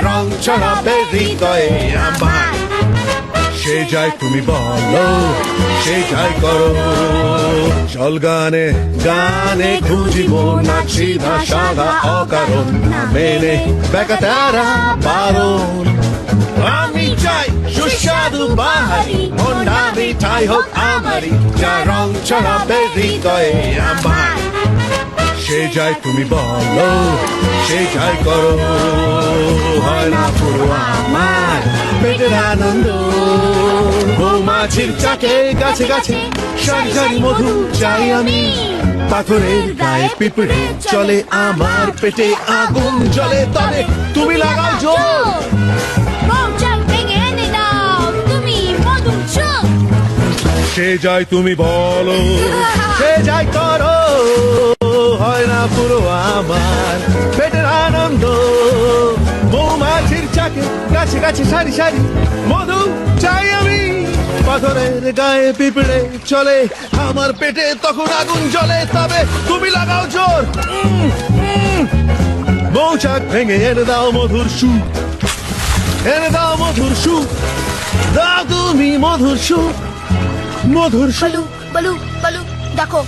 রং ছড়াবে হৃদয়ে আমার। সে যাই তুমি বলো, সে যাই করো, চল গানে গানে খুঁজিব না সিধা সাদা অকারণ না মেনে বেকা তারা বারণ। আমি চাই সুস্বাদু বাহারি মন্ডা মিঠাই হোক আমারই, যা রং ছড়াবে হৃদয়ে আমার। সে যাই তুমি বলো, সে যাই করো, হয় না পুরো আমার পেটের আনন্দ। মৌমাছির চাকে গাছে গাছে সারি সারি মধু চাই আমি, পাথরের গায়ে পিঁপড়ে চলে আমার পেটে আগুন জ্বলে। তবে তুমি লাগাও জোর, মৌচাক ভেঙে এনে দাও তুমি মধুর সুখ। সে যাই তুমি বলো, সে যাই করো, হয় না পুরো আমার পেটের আনন্দ। মৌমাছির চাকে গাছে গাছে সারি সারি মধু চাই আমি, পাথরের গায়ে পিঁপড়ে চলে আমার পেটে তখন আগুন জ্বলে। তবে তুমি লাগাও জোর, মৌচাক ভেঙে এনে দাও মধুর সুখ, এনে দাও মধুর সুখ, দাও তুমি মধুর সুখ, মধুর সুখ। বলু বলু বলু দেখো